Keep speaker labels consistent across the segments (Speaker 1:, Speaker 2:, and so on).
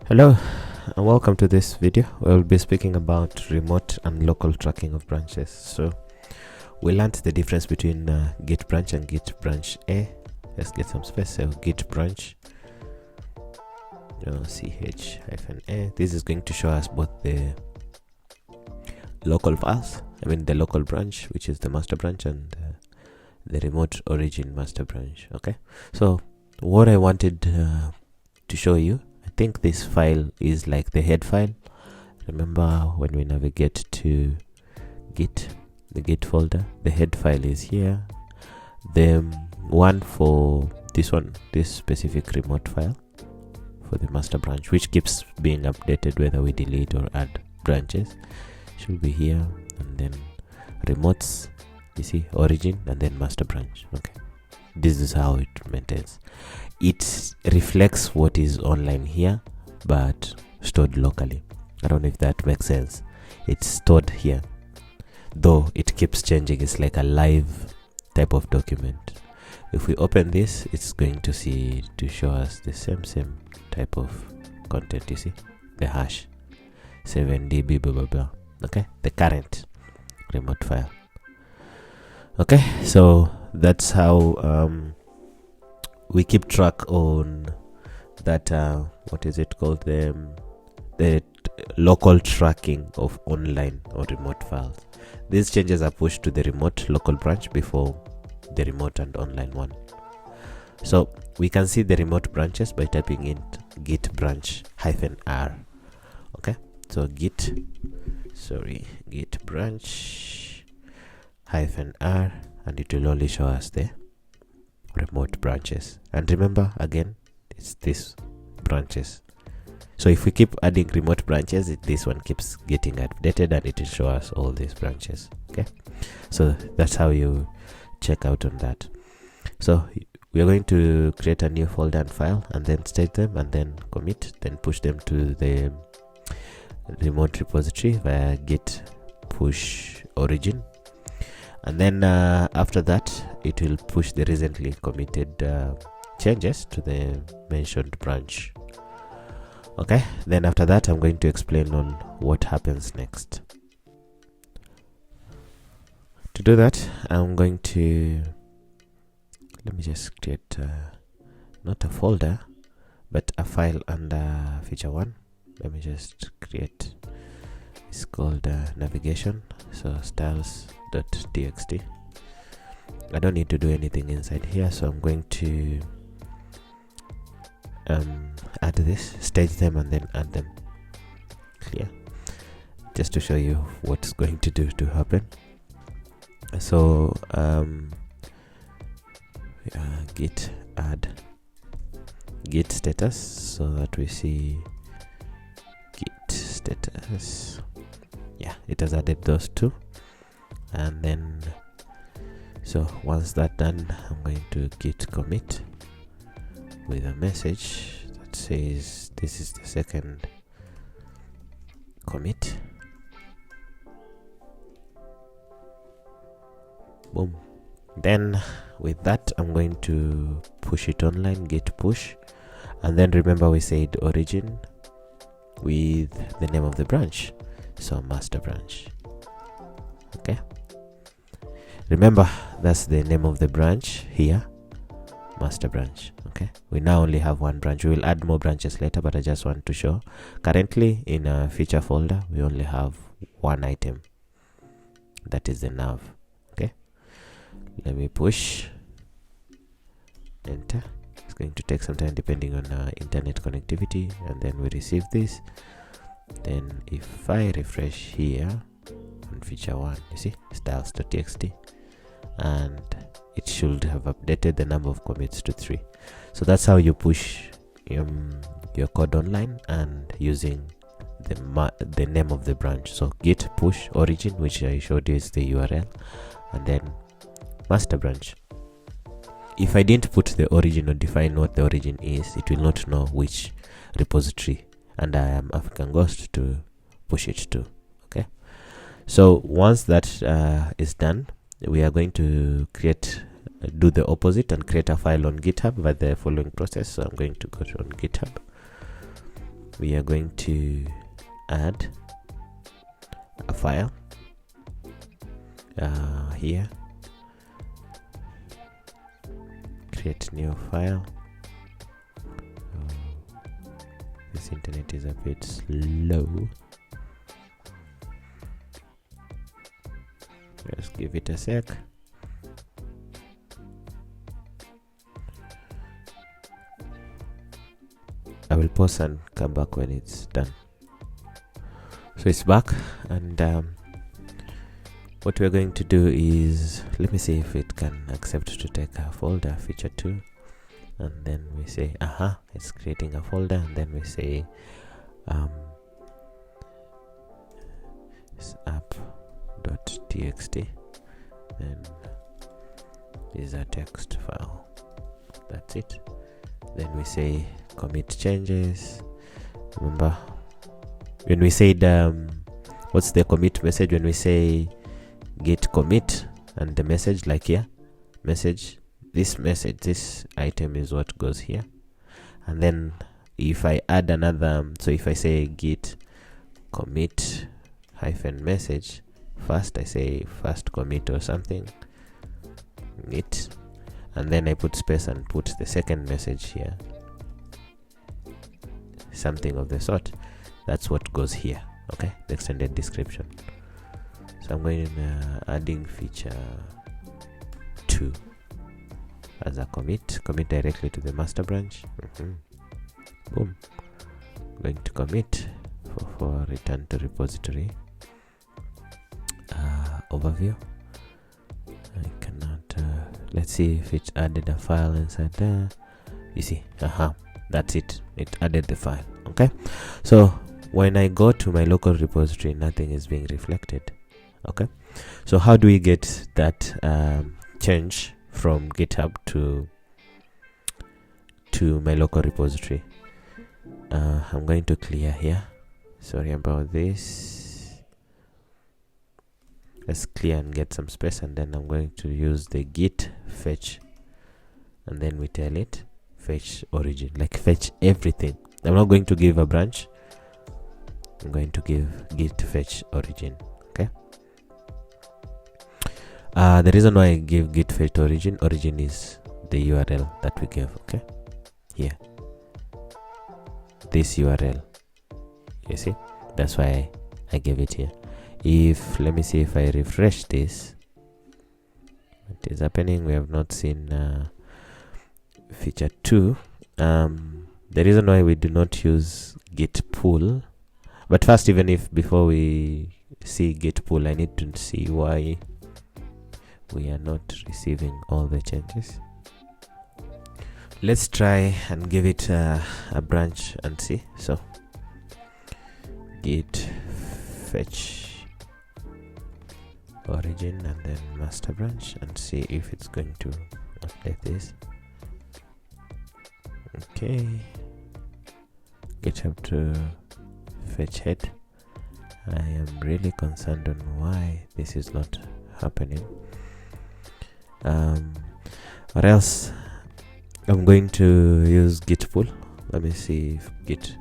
Speaker 1: Hello and welcome to this video. We'll be speaking about remote and local tracking of branches. So we learned the difference between git branch and git branch A. Let's get some space. So git branch ch-a. This is going to show us both the local files, the local branch, which is the master branch, and the remote origin master branch. Okay, so what I wanted to show you, I think this file is like the head file. Remember when we navigate to Git, the Git folder, the head file is here. The one for this specific remote file for the master branch, which keeps being updated whether we delete or add branches, should be here. And then remotes, you see, origin, and then master branch. Okay, this is how it maintains. It reflects what is online here but stored locally. I don't know if that makes sense. It's stored here, though it keeps changing. It's like a live type of document. If we open this, it's going to show us the same type of content. You see the hash 7db blah blah blah. Okay, the current remote file. Okay, so that's how we keep track on that what is it called, the local tracking of online or remote files. These changes are pushed to the remote local branch before the remote and online one. So we can see the remote branches by typing in git branch -r. Okay, so git branch -r, and it will only show us the remote branches. And remember, again, it's these branches. So if we keep adding remote branches, this one keeps getting updated and it will show us all these branches. Okay, so that's how you check out on that. So we are going to create a new folder and file, and then state them, and then commit, then push them to the remote repository via git push origin. And then after that, it will push the recently committed changes to the mentioned branch. Okay, then after that, I'm going to explain on what happens next. To do that, I'm going to, let me just create not a folder but a file under feature 1. Let me just create, it's called navigation, so styles.txt. I don't need to do anything inside here, so I'm going to add this, stage them, and then add them. Clear, just to show you what's going to happen. So git add git status, so that we see git status. Yeah, it has added those two. And then, so once that's done, I'm going to git commit with a message that says this is the second commit. Boom. Then with that, I'm going to push it online, git push, and then remember we said origin with the name of the branch, so master branch. Okay, remember that's the name of the branch here, master branch. Okay, we now only have one branch. We will add more branches later, but I just want to show currently in a feature folder we only have one item, that is the nav. Okay, let me push enter. It's going to take some time depending on internet connectivity, and then we receive this. Then if I refresh here on feature 1, you see styles.txt, and it should have updated the number of commits to 3. So that's how you push your code online, and using the name of the branch. So git push origin, which I showed you is the URL, and then master branch. If I didn't put the origin or define what the origin is, it will not know which repository and I am African Ghost to push it to. Okay, so once that is done, we are going to do the opposite and create a file on GitHub by the following process. So I'm going to go on GitHub, we are going to add a file here. Create new file. This internet is a bit slow. Let's give it a sec. I will pause and come back when it's done. So it's back, and what we're going to do is, let me see if it can accept to take a folder, feature 2, and then we say it's creating a folder, and then we say it's app.txt, then is a text file. That's it. Then we say commit changes. Remember when we said what's the commit message? When we say git commit, and the message, like here, message, this item is what goes here. And then if I add another, so if I say git commit hyphen message, first I say first commit or something, git, and then I put space and put the second message here, something of the sort. That's what goes here. Okay, the extended description. So I'm going adding feature 2 as a commit directly to the master branch. Boom. Going to commit for return to repository overview. I cannot let's see if it added a file inside there. You see, that's it, it added the file. Okay, so when I go to my local repository, nothing is being reflected. Okay, so how do we get that change from GitHub to my local repository? I'm going to clear here, sorry about this. Let's clear and get some space, and then I'm going to use the git fetch, and then we tell it fetch origin, like fetch everything. I'm not going to give a branch, I'm going to give git fetch origin. Okay, the reason why I give git fetch origin is the URL that we gave. Okay, here, this URL, you see, that's why I gave it here. If, let me see if I refresh this, what is happening? We have not seen feature 2. The reason why we do not use git pull, but first, even if before we see git pull, I need to see why we are not receiving all the changes. Let's try and give it a branch and see. So git fetch origin and then master branch, and see if it's going to update this. Okay, GitHub to fetch head. I am really concerned on why this is not happening. What else? I'm going to use git pull. Let me see if git,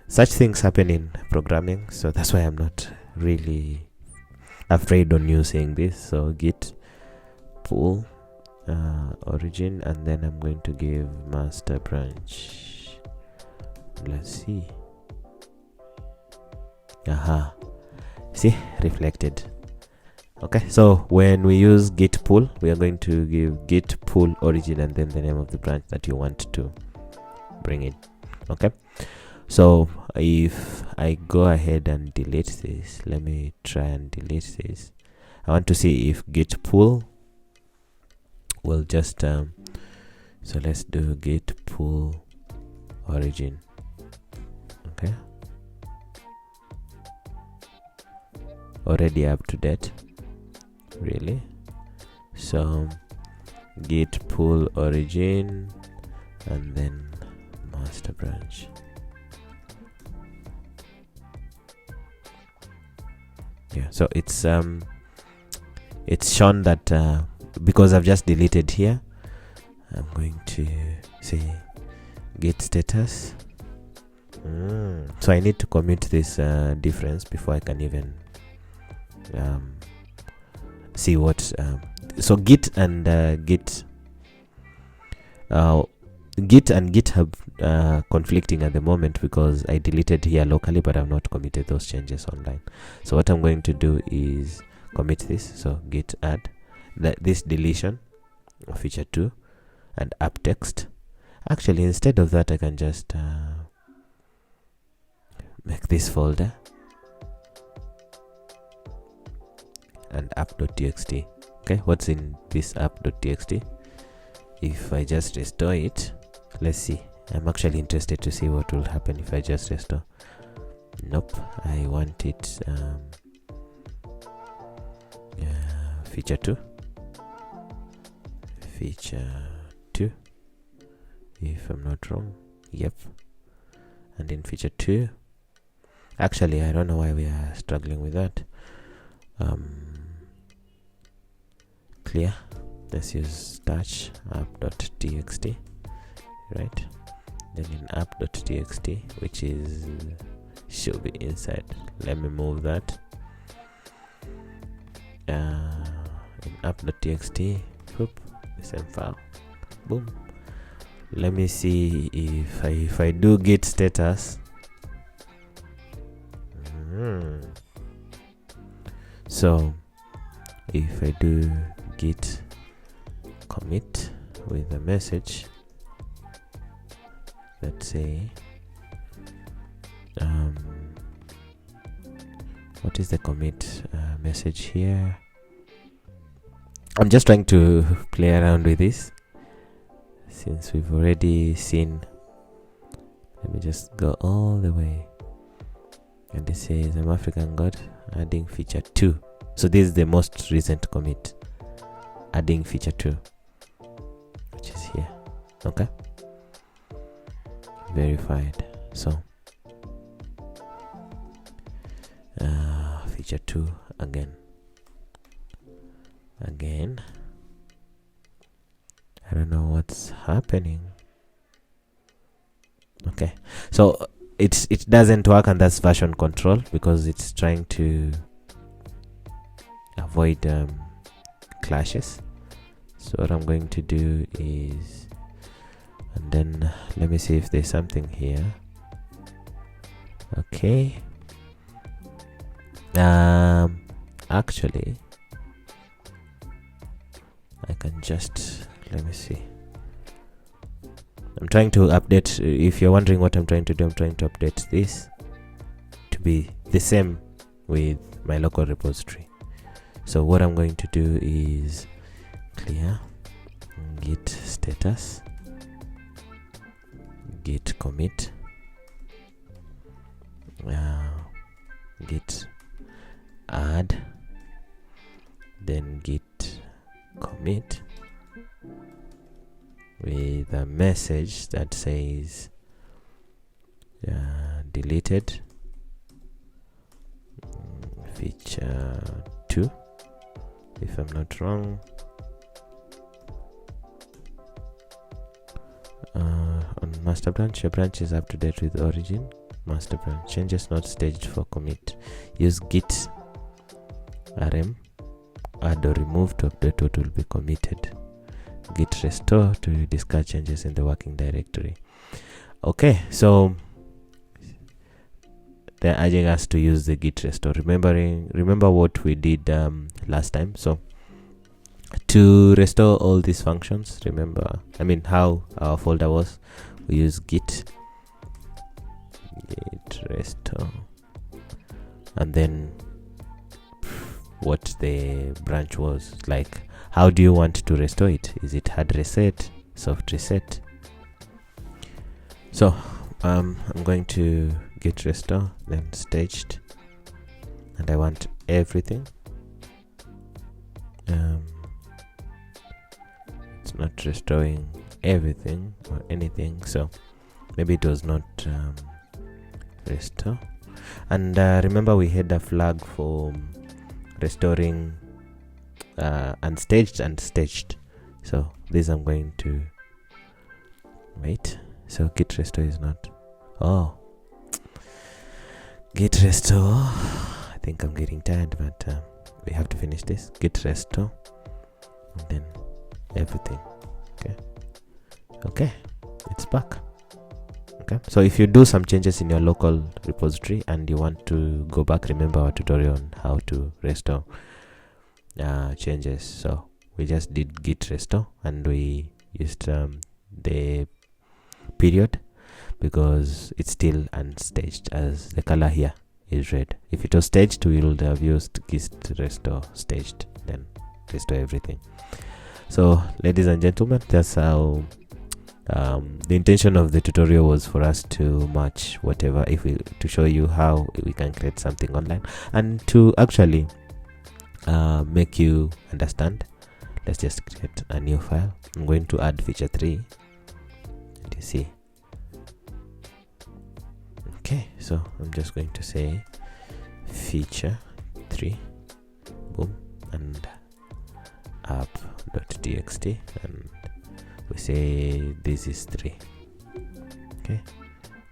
Speaker 1: such things happen in programming, so that's why I'm not really afraid on using this. So git pull origin, and then I'm going to give master branch. Let's see. See, reflected. Okay, so when we use git pull, we are going to give git pull origin and then the name of the branch that you want to bring in. Okay, so if I go ahead and delete this, let me try and delete this. I want to see if git pull will just so let's do git pull origin. Okay, already up to date, really. So git pull origin and then master branch. Yeah, so it's shown that because I've just deleted here, I'm going to say git status So I need to commit this difference before I can even see what so Git and GitHub conflicting at the moment because I deleted here locally, but I've not committed those changes online. So what I'm going to do is commit this. So git add this deletion of feature 2 and app text. Actually, instead of that, I can just make this folder and app.txt. Okay, what's in this app.txt? If I just restore it, let's see. I'm actually interested to see what will happen if I just restore. Nope, I want it feature 2, if I'm not wrong. Yep. And in feature 2, actually I don't know why we are struggling with that. Clear. Let's use touch app.txt, right? Then in app.txt, which is should be inside. Let me move that. In app.txt, whoop, the same file. Boom. Let me see if I do git status. So if I do git commit with a message, let's say what is the commit message here? I'm just trying to play around with this since we've already seen. Let me just go all the way, and it says I'm African God adding feature 2. So this is the most recent commit, adding feature 2, which is here. Okay, verified. So feature 2 again. I don't know what's happening. Okay, so it doesn't work, and that's version control because it's trying to avoid clashes. So what I'm going to do is, and then let me see if there's something here. Okay, actually I can just, let me see. I'm trying to update. If you're wondering what I'm trying to do, I'm trying to update this to be the same with my local repository. So what I'm going to do is clear git status, git commit, git add, then git commit with a message that says deleted feature 2, if I'm not wrong. On master branch, your branch is up to date with origin. Master branch changes not staged for commit. Use git rm add or remove to update what will be committed. Git restore to discard changes in the working directory. Okay, so they're urging us to use the git restore. Remember what we did last time. So to restore all these functions, how our folder was, we use git restore, and then what the branch was like. How do you want to restore it? Is it hard reset, soft reset? So I'm going to git restore, then staged, and I want everything. It's not restoring everything or anything, so maybe it was not restore. And remember we had a flag for restoring unstaged and staged. So this I'm going to wait. So git restore is not. Oh, git restore. I think I'm getting tired, but we have to finish this. Git restore, and then everything. Okay, it's back. Okay, so if you do some changes in your local repository and you want to go back, remember our tutorial on how to restore changes. So we just did git restore, and we used the period because it's still unstaged, as the color here is red. If it was staged, we would have used git restore staged, then restore everything. So ladies and gentlemen, that's how the intention of the tutorial was for us to match whatever, to show you how we can create something online and to actually make you understand. Let's just create a new file. I'm going to add feature 3, and you see. Okay, so I'm just going to say feature 3, boom, and app.txt, and we say this is 3. Okay,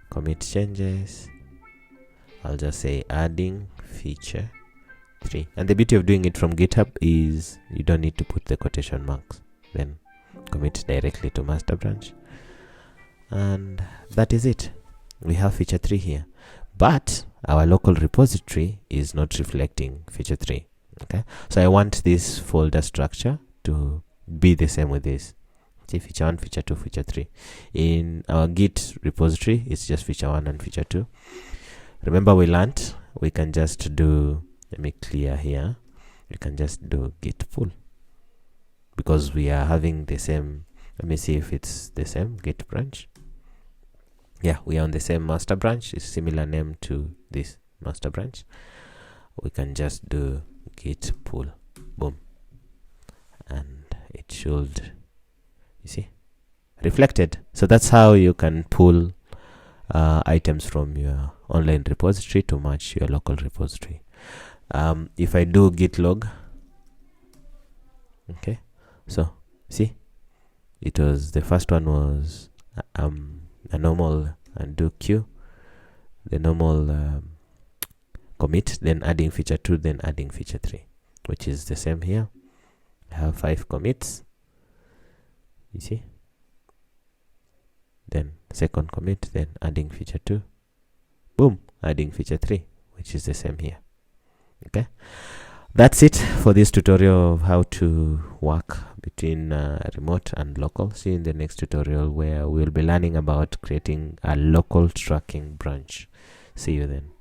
Speaker 1: commit changes. I'll just say adding feature 3, and the beauty of doing it from GitHub is you don't need to put the quotation marks, then commit directly to master branch, and that is it. We have feature 3 here, but our local repository is not reflecting feature 3. Okay, so I want this folder structure to be the same with this. See, feature 1, feature 2, feature 3. In our Git repository, it's just feature 1 and feature 2. Remember, we learned we can just do, let me clear here, we can just do git pull because we are having the same. Let me see if it's the same git branch. Yeah, we are on the same master branch. It's similar name to this master branch. We can just do git pull, boom, and it should, you see, reflected. So that's how you can pull items from your online repository to match your local repository. If I do git log, okay, so see, it was, the first one was a normal undo queue, the normal commit, then adding feature 2, then adding feature 3, which is the same here. I have 5 commits, you see, then second commit, then adding feature 2, boom, adding feature 3, which is the same here. Okay, that's it for this tutorial of how to work between remote and local. See you in the next tutorial where we'll be learning about creating a local tracking branch. See you then.